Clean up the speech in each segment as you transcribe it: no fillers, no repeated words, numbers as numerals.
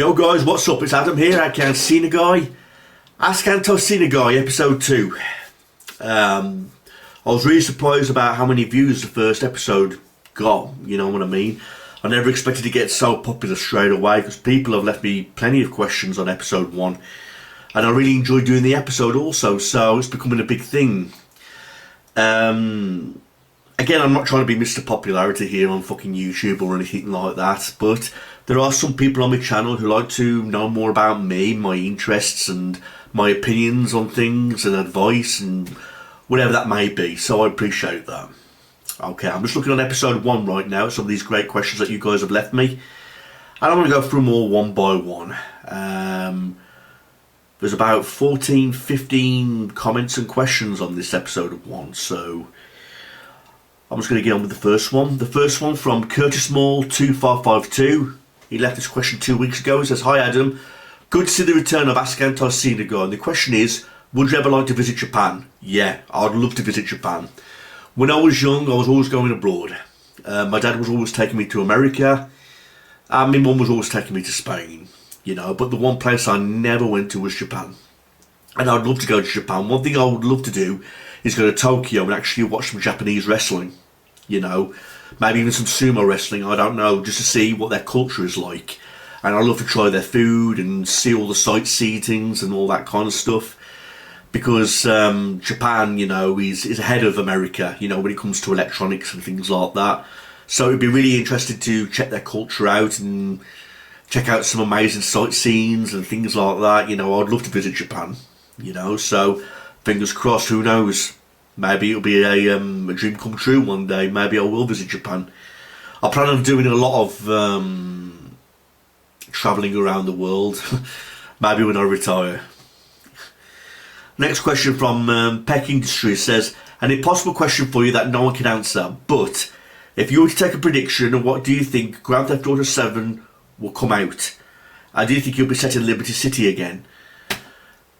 Yo guys, what's up? It's Adam here, Anticenaguy. Anticenaguy, episode 2. I was really surprised about how many views the first episode got, you know what I mean? I never expected to get so popular straight away because people have left me plenty of questions on episode 1. And I really enjoyed doing the episode also, so it's becoming a big thing. Again, I'm not trying to be Mr. Popularity here on fucking YouTube or anything like that, but there are some people on my channel who like to know more about me, my interests and my opinions on things and advice and whatever that may be, so I appreciate that. Okay, I'm just looking on episode 1 right now, some of these great questions that you guys have left me, and I'm going to go through them all one by one. There's about 14, 15 comments and questions on this episode of 1, so I'm just going to get on with the first one. The first one from Curtis Mall 2552. He left this question 2 weeks ago. He says, "Hi Adam, good to see the return of Ask Anticenaguy. And the question is, would you ever like to visit Japan?" Yeah, I'd love to visit Japan. When I was young, I was always going abroad. My dad was always taking me to America, and my mum was always taking me to Spain. You know, but the one place I never went to was Japan. And I'd love to go to Japan. One thing I would love to do is go to Tokyo and actually watch some Japanese wrestling. You know, maybe even some sumo wrestling, I don't know, just to see what their culture is like. And I'd love to try their food and see all the sightseeings and all that kind of stuff. Because Japan, you know, is ahead of America, you know, when it comes to electronics and things like that. So it'd be really interesting to check their culture out and check out some amazing sightseeings and things like that. You know, I'd love to visit Japan, you know, so fingers crossed, who knows. Maybe it'll be a dream come true one day. Maybe I will visit Japan. I plan on doing a lot of travelling around the world. Maybe when I retire. Next question from Peck Industries says, "An impossible question for you that no one can answer, but if you were to take a prediction, what do you think Grand Theft Auto 7 will come out? And do you think you'll be set in Liberty City again?"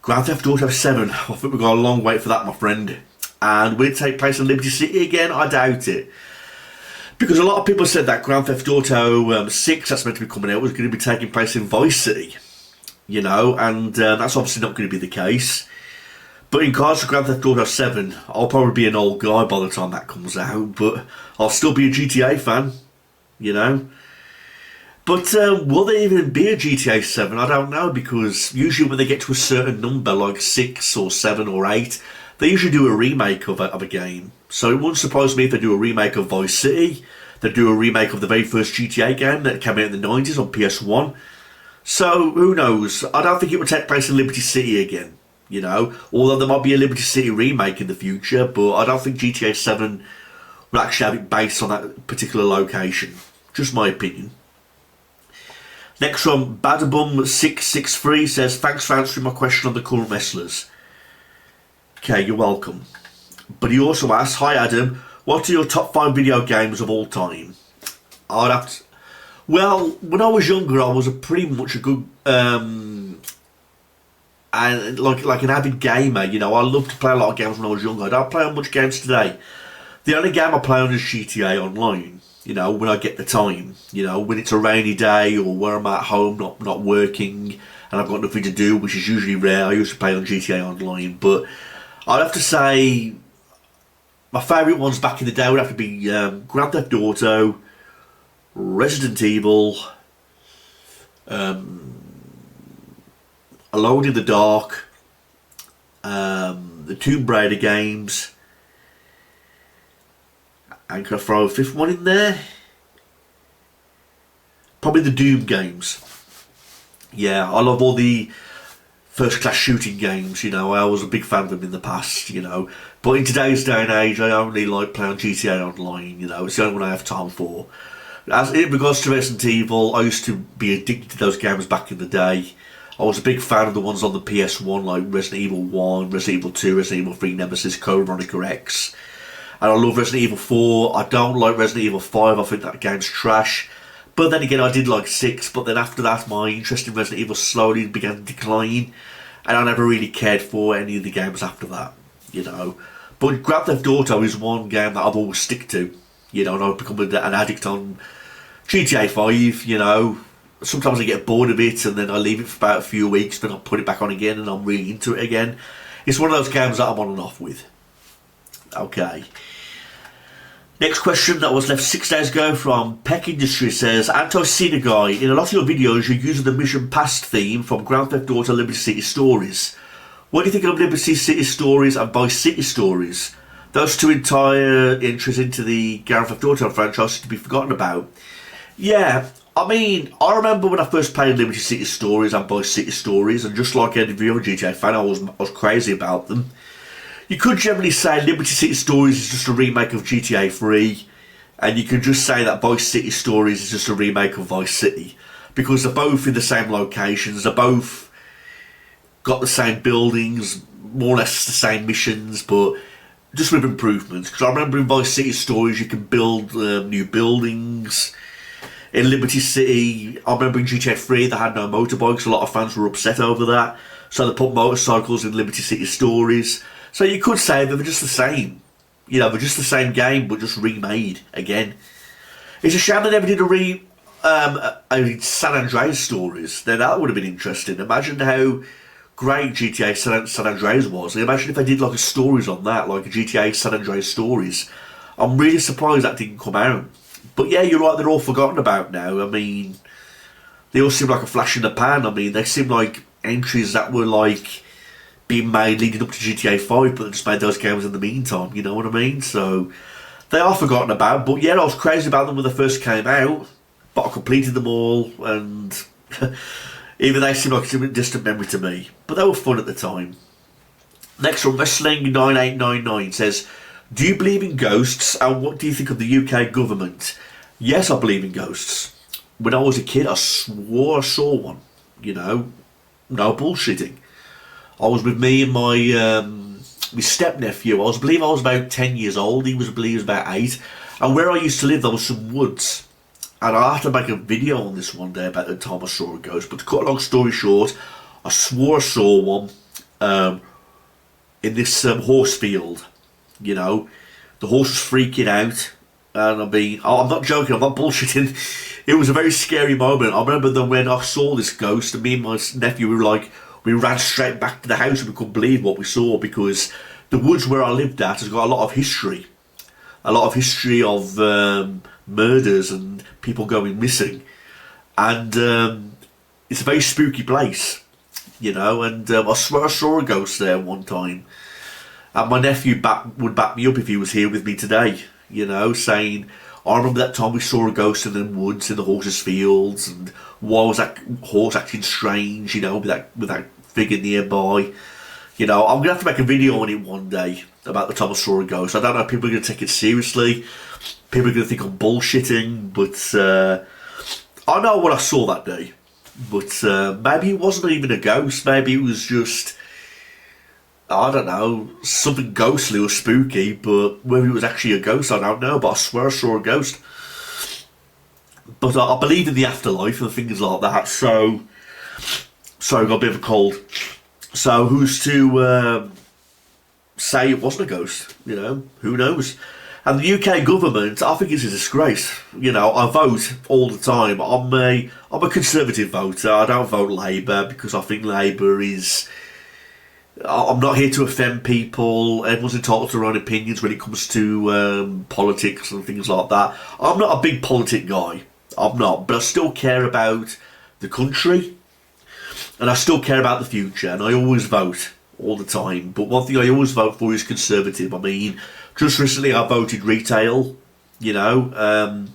Grand Theft Auto 7, I think we've got a long wait for that, my friend. And will it take place in Liberty City again? I doubt it. Because a lot of people said that Grand Theft Auto 6, that's meant to be coming out, was going to be taking place in Vice City. You know, and that's obviously not going to be the case. But in regards to Grand Theft Auto 7, I'll probably be an old guy by the time that comes out, but I'll still be a GTA fan, you know. But will there even be a GTA 7? I don't know, because usually when they get to a certain number, like 6 or 7 or 8, they usually do a remake of a game. So it wouldn't surprise me if they do a remake of Vice City. They do a remake of the very first GTA game that came out in the 90s on PS1. So who knows? I don't think it will take place in Liberty City again, you know. Although there might be a Liberty City remake in the future, but I don't think GTA 7 will actually have it based on that particular location. Just my opinion. Next from Badabum663 says, "Thanks for answering my question on the current wrestlers." Okay, you're welcome. But he also asks, "Hi Adam, what are your top 5 video games of all time?" I'd have to... Well, when I was younger, I was pretty much a good... and like an avid gamer, you know. I loved to play a lot of games when I was younger. I don't play on much games today. The only game I play on is GTA Online. You know, when I get the time, you know, when it's a rainy day or where I'm at home, not working, and I've got nothing to do, which is usually rare. I used to play on GTA Online, but I'd have to say my favourite ones back in the day would have to be Grand Theft Auto, Resident Evil, Alone in the Dark, the Tomb Raider games. And can I throw a 5th one in there? Probably the Doom games. Yeah, I love all the first-class shooting games, you know. I was a big fan of them in the past, you know. But in today's day and age, I only like playing GTA Online, you know. It's the only one I have time for. As in regards to Resident Evil, I used to be addicted to those games back in the day. I was a big fan of the ones on the PS1, like Resident Evil 1, Resident Evil 2, Resident Evil 3 Nemesis, Code Veronica X. And I love Resident Evil 4. I don't like Resident Evil 5. I think that game's trash. But then again, I did like 6. But then after that, my interest in Resident Evil slowly began to decline. And I never really cared for any of the games after that, you know. But Grand Theft Auto is one game that I've always stick to. You know, and I've become an addict on GTA 5, you know. sometimes I get bored of it and then I leave it for about a few weeks, then I put it back on again and I'm really into it again. It's one of those games that I'm on and off with. Okay. Next question that was left 6 days ago from Peck Industry says, Anticenaguy, in a lot of your videos you're using the Mission Past theme from Grand Theft Auto Liberty City Stories. What do you think of Liberty City Stories and Vice City Stories? Those two entire entries into the Grand Theft Auto franchise to be forgotten about. Yeah, I mean, I remember when I first played Liberty City Stories and Vice City Stories, and just like any other GTA fan, I was crazy about them. You could generally say Liberty City Stories is just a remake of GTA 3, and you could just say that Vice City Stories is just a remake of Vice City, because they're both in the same locations, they're both got the same buildings, more or less the same missions, but just with improvements. Because I remember in Vice City Stories you can build new buildings. In Liberty City, I remember in GTA 3 they had no motorbikes, a lot of fans were upset over that, so they put motorcycles in Liberty City Stories. So you could say they're just the same. You know, they're just the same game, but just remade again. It's a shame they never did a San Andreas Stories. Then that would have been interesting. Imagine how great GTA San Andreas was. Imagine if they did like a stories on that, like a GTA San Andreas Stories. I'm really surprised that didn't come out. But yeah, you're right, they're all forgotten about now. I mean, they all seem like a flash in the pan. I mean, they seem like entries that were like being made leading up to GTA 5, but they just made those games in the meantime, you know what I mean? So they are forgotten about. But yeah, I was crazy about them when they first came out, but I completed them all, and even they seem like a distant memory to me. But they were fun at the time. Next one, Wrestling9899 says, do you believe in ghosts, and what do you think of the UK government? Yes, I believe in ghosts. When I was a kid, I swore I saw one. You know, no bullshitting. I was with me and my step-nephew. I believe I was about 10 years old. I believe he was about 8. And where I used to live, there was some woods. And I had to make a video on this one day about the time I saw a ghost. But to cut a long story short, I swore I saw one in this horse field. You know, the horse was freaking out, and I'm not joking, I'm not bullshitting. It was a very scary moment. I remember that when I saw this ghost, and me and my nephew we ran straight back to the house, and we couldn't believe what we saw, because the woods where I lived at has got a lot of history of murders and people going missing, and it's a very spooky place, you know. And I swear I saw a ghost there one time. And my nephew would back me up if he was here with me today, you know, saying, I remember that time we saw a ghost in the woods, in the horses' fields, and why was that horse acting strange, you know, with that figure nearby. You know, I'm going to have to make a video on it one day about the time I saw a ghost. I don't know if people are going to take it seriously. People are going to think I'm bullshitting, but I know what I saw that day. But maybe it wasn't even a ghost. Maybe it was just, I don't know, something ghostly or spooky, but whether it was actually a ghost, I don't know, but I swear I saw a ghost. But I believe in the afterlife and things like that, so... Sorry, I got a bit of a cold. So who's to say it wasn't a ghost, you know? Who knows? And the UK government, I think it's a disgrace. You know, I vote all the time. I'm a Conservative voter. I don't vote Labour because I think Labour is... I'm not here to offend people. Everyone's entitled to their own opinions when it comes to politics and things like that. I'm not a big politic guy. I'm not. But I still care about the country. And I still care about the future. And I always vote all the time. But one thing I always vote for is Conservative. I mean, just recently I voted retail. You know,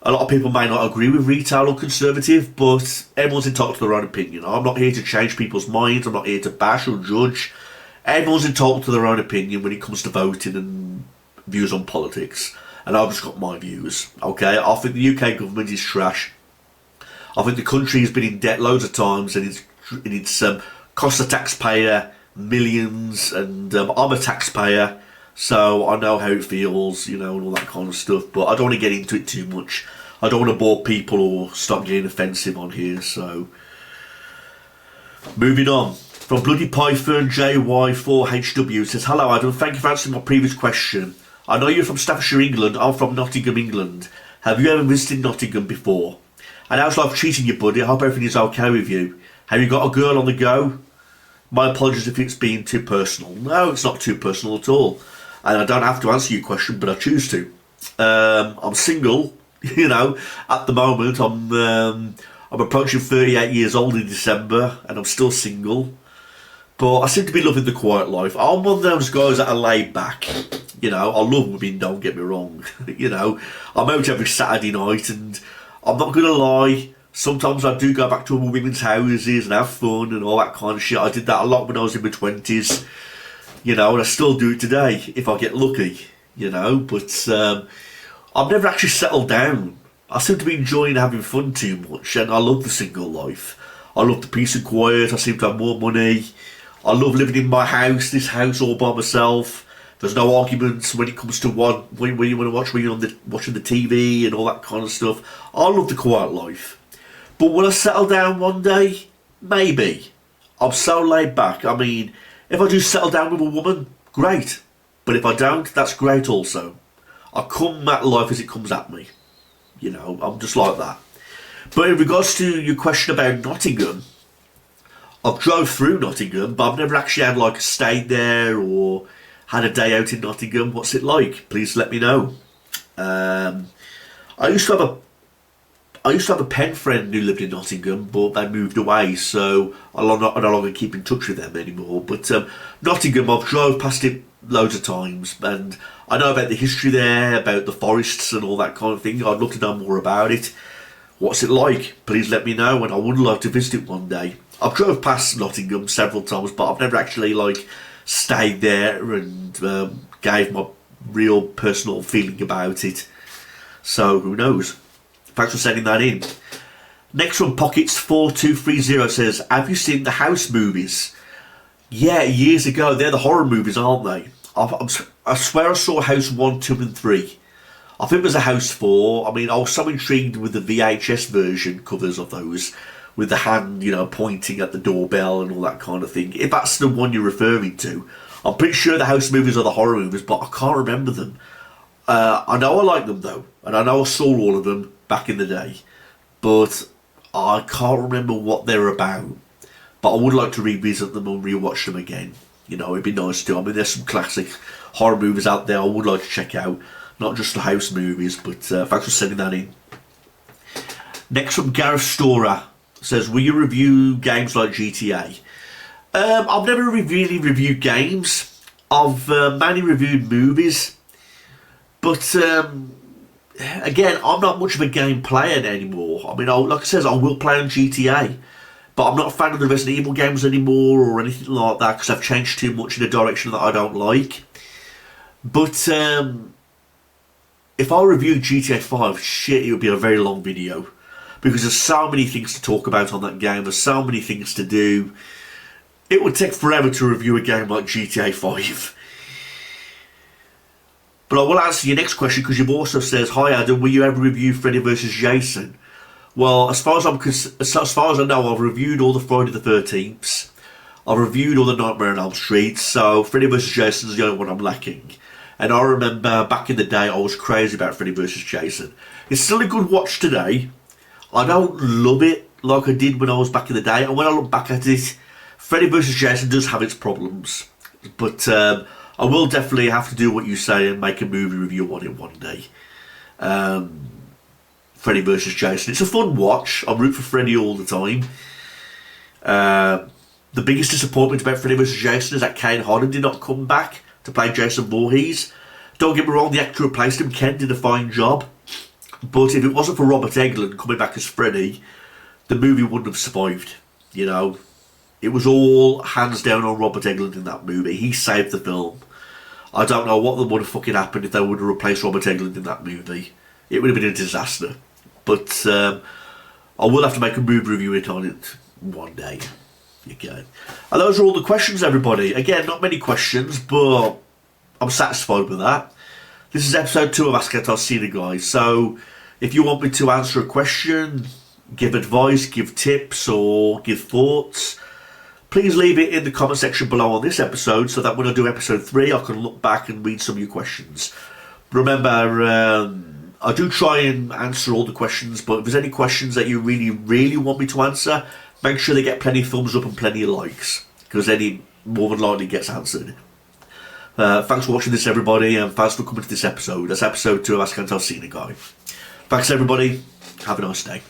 a lot of people may not agree with retail or Conservative, but everyone's entitled to their own opinion. I'm not here to change people's minds. I'm not here to bash or judge. Everyone's entitled to their own opinion when it comes to voting and views on politics. And I've just got my views, okay? I think the UK government is trash. I think the country has been in debt loads of times, and it's cost the taxpayer millions, and I'm a taxpayer, so I know how it feels, you know, and all that kind of stuff, but I don't want to get into it too much. I don't want to bore people or start getting offensive on here, so... Moving on. From Bloody Python JY4HW says, hello Adam, thank you for answering my previous question. I know you're from Staffordshire, England. I'm from Nottingham, England. Have you ever visited Nottingham before? And how's life treating you, buddy? I hope everything is okay with you. Have you got a girl on the go? My apologies if it's been too personal. No, it's not too personal at all. And I don't have to answer your question, but I choose to. I'm single, you know, at the moment. I'm approaching 38 years old in December, and I'm still single. But I seem to be loving the quiet life. I'm one of those guys that are laid back. You know, I love women, don't get me wrong. You know, I'm out every Saturday night, and I'm not going to lie, sometimes I do go back to women's houses and have fun and all that kind of shit. I did that a lot when I was in my 20s, you know, and I still do it today if I get lucky, you know. But I've never actually settled down. I seem to be enjoying having fun too much, and I love the single life. I love the peace and quiet. I seem to have more money. I love living in my house, this house all by myself. There's no arguments when it comes to when you want to watch, when you're watching the TV and all that kind of stuff. I love the quiet life. But will I settle down one day? Maybe. I'm so laid back. I mean, if I do settle down with a woman, great. But if I don't, that's great also. I come at life as it comes at me. You know, I'm just like that. But in regards to your question about Nottingham, I've drove through Nottingham, but I've never actually had like stayed there or had a day out in Nottingham. What's it like? Please let me know. I used to have a pen friend who lived in Nottingham, but they moved away, so I no longer keep in touch with them anymore. But Nottingham, I've drove past it loads of times, and I know about the history there, about the forests and all that kind of thing. I'd love to know more about it. What's it like? Please let me know, and I would like to visit it one day. I've drove past Nottingham several times, but I've never actually like stayed there and gave my real personal feeling about it. So who knows? Thanks for sending that in. Next one, Pockets4230 says, have you seen the House movies? Yeah, years ago. They're the horror movies, aren't they? I swear I saw House 1, 2 and 3. I think there's a House 4. I mean, I was so intrigued with the VHS version covers of those, with the hand, you know, pointing at the doorbell and all that kind of thing. If that's the one you're referring to. I'm pretty sure the House movies are the horror movies, but I can't remember them. I know I like them though, and I know I saw all of them back in the day, but I can't remember what they're about. But I would like to revisit them and rewatch them again. You know, it'd be nice to. I mean, there's some classic horror movies out there I would like to check out, not just the House movies. But thanks for sending that in. Next from Gareth Storer says, will you review games like GTA? I've never really reviewed games. I've mainly reviewed movies. But again, I'm not much of a game player anymore. I mean, like I said, I will play on GTA, but I'm not a fan of the Resident Evil games anymore or anything like that, because I've changed too much in a direction that I don't like. But if I reviewed GTA 5, shit, it would be a very long video, because there's so many things to talk about on that game. There's so many things to do. It would take forever to review a game like GTA 5. But I will answer your next question, because you've also says, hi Adam, will you ever review Freddy vs Jason? Well, as far as I know, I've reviewed all the Friday the 13th. I've reviewed all the Nightmare on Elm Street, so Freddy vs Jason is the only one I'm lacking. And I remember back in the day, I was crazy about Freddy vs Jason. It's still a good watch today. I don't love it like I did when I was back in the day, and when I look back at it, Freddy vs Jason does have its problems. But I will definitely have to do what you say and make a movie review on it one day. Freddy vs Jason. It's a fun watch. I root for Freddy all the time. The biggest disappointment about Freddy vs Jason is that Kane Hodder did not come back to play Jason Voorhees. Don't get me wrong, the actor who replaced him, Ken, did a fine job. But if it wasn't for Robert Englund coming back as Freddy, the movie wouldn't have survived. You know, it was all hands down on Robert Englund in that movie. He saved the film. I don't know what would have fucking happened if they would have replaced Robert Englund in that movie. It would have been a disaster. But I will have to make a movie review on it one day. Okay. And those are all the questions, everybody. Again, not many questions, but I'm satisfied with that. This is episode 2 of Ask Anticenaguy. So if you want me to answer a question, give advice, give tips, or give thoughts, please leave it in the comment section below on this episode, so that when I do episode 3, I can look back and read some of your questions. Remember, I do try and answer all the questions, but if there's any questions that you really, really want me to answer, make sure they get plenty of thumbs up and plenty of likes, because then it more than likely gets answered. Thanks for watching this, everybody, and thanks for coming to this episode. That's episode 2 of Ask Anticenaguy. Thanks, everybody. Have a nice day.